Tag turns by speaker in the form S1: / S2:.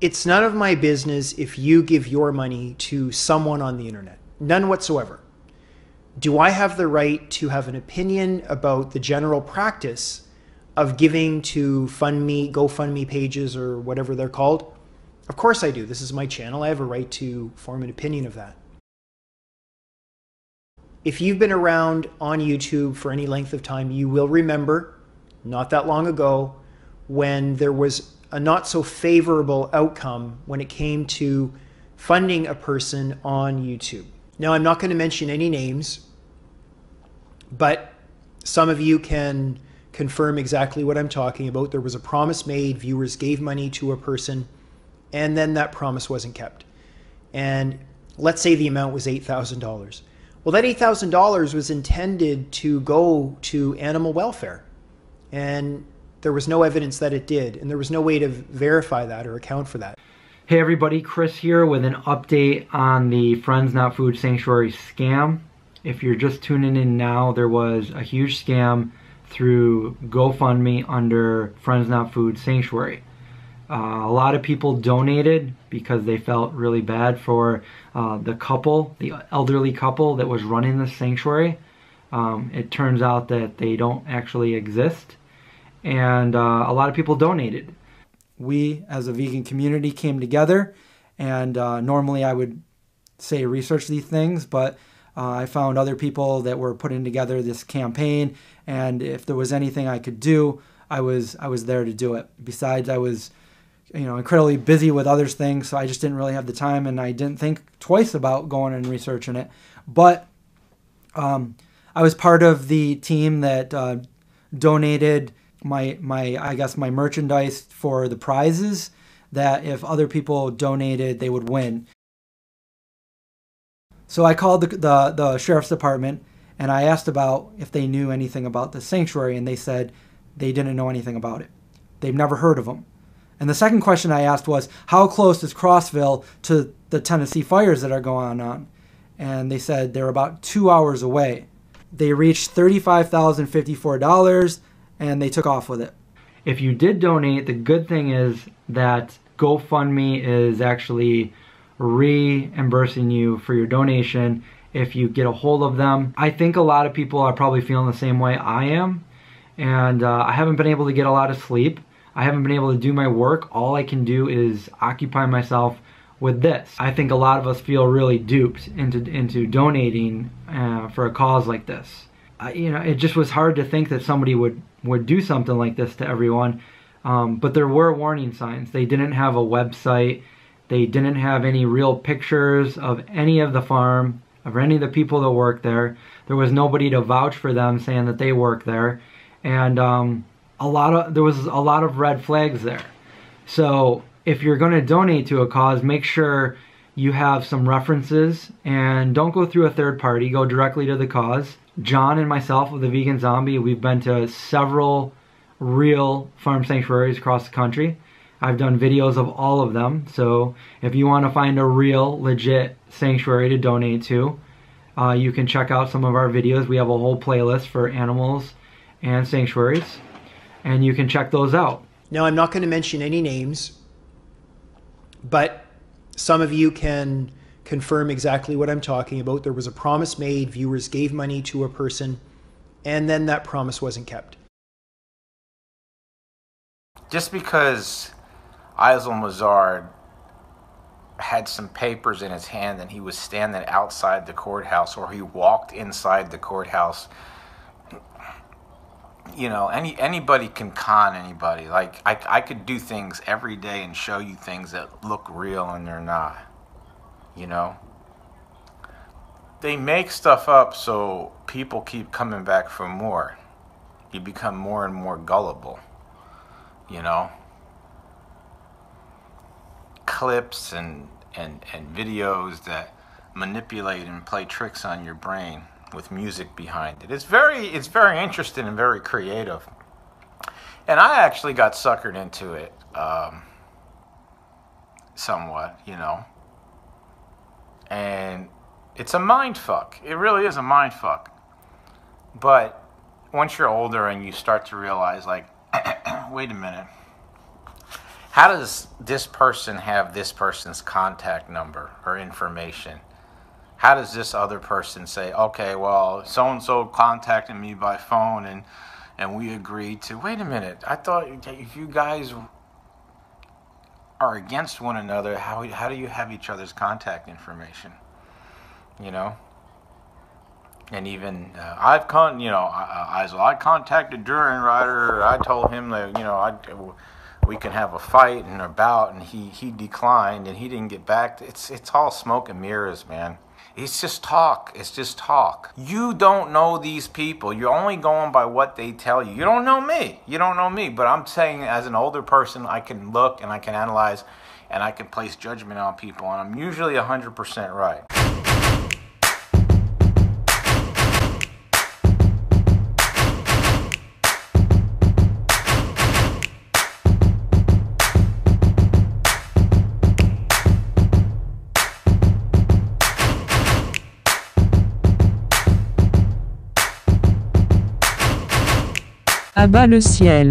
S1: It's none of my business if you give your money to someone on the internet. None whatsoever. Do I have the right to have an opinion about the general practice of giving to GoFundMe pages or whatever they're called? Of course I do. This is my channel. I have a right to form an opinion of that. If you've been around on YouTube for any length of time, you will remember not that long ago when there was a not so favorable outcome when it came to funding a person on YouTube. Now, I'm not going to mention any names, but some of you can confirm exactly what I'm talking about. There was a promise made, viewers gave money to a person, and then that promise wasn't kept. And let's say the amount was $8,000. Well, that $8,000 was intended to go to animal welfare, and there was no evidence that it did, and there was no way to verify that or account for that.
S2: Hey everybody, Chris here with an update on the Friends Not Food Sanctuary scam. If you're just tuning in now, there was a huge scam through GoFundMe under Friends Not Food Sanctuary. A lot of people donated because they felt really bad for the elderly couple that was running the sanctuary. It turns out that they don't actually exist, and a lot of people donated. We, as a vegan community, came together, and normally I would say research these things, but I found other people that were putting together this campaign, and if there was anything I could do, I was there to do it. Besides, I was incredibly busy with other things, so I just didn't really have the time, and I didn't think twice about going and researching it. But I was part of the team that donated my merchandise for the prizes, that if other people donated, they would win. So I called the sheriff's department, and I asked about if they knew anything about the sanctuary, and they said they didn't know anything about it. They've never heard of them. And the second question I asked was, how close is Crossville to the Tennessee fires that are going on? And they said they're about 2 hours away. They reached $35,054, and they took off with it. If you did donate, the good thing is that GoFundMe is actually reimbursing you for your donation if you get a hold of them. I think a lot of people are probably feeling the same way I am, and I haven't been able to get a lot of sleep. I haven't been able to do my work. All I can do is occupy myself with this. I think a lot of us feel really duped into donating for a cause like this. It just was hard to think that somebody would do something like this to everyone. But there were warning signs. They didn't have a website. They didn't have any real pictures of any of the farm, of any of the people that work there. There was nobody to vouch for them saying that they work there. And there was a lot of red flags there. So if you're going to donate to a cause, make sure you have some references and don't go through a third party. Go directly to the cause. John and myself of the Vegan Zombie, we've been to several real farm sanctuaries across the country. I've done videos of all of them. So if you want to find a real, legit sanctuary to donate to, you can check out some of our videos. We have a whole playlist for animals and sanctuaries, and you can check those out.
S1: Now, I'm not going to mention any names, but some of you can confirm exactly what I'm talking about. There was a promise made, viewers gave money to a person, and then that promise wasn't kept.
S3: Just because Aizal-Mazar had some papers in his hand and he was standing outside the courthouse, or he walked inside the courthouse, anybody can con anybody. Like, I could do things every day and show you things that look real and they're not. They make stuff up so people keep coming back for more. You become more and more gullible, Clips and videos that manipulate and play tricks on your brain with music behind it. It's very interesting and very creative. And I actually got suckered into it somewhat, And it's a mind fuck. It really is a mind fuck. But once you're older and you start to realize, like, wait a minute. how does this person have this person's contact number or information? How does this other person say, okay, well, so-and-so contacted me by phone and we agreed to, wait a minute, I thought if you guys are against one another, how do you have each other's contact information? You know? And even I contacted Duran Rider. I told him that we can have a fight and a bout, and he declined and he didn't get back. It's all smoke and mirrors, man. It's just talk. It's just talk. You don't know these people. You're only going by what they tell you. You don't know me. You don't know me. But I'm saying, as an older person, I can look and I can analyze and I can place judgment on people, and I'm usually 100% right.
S4: À-bas-le-ciel.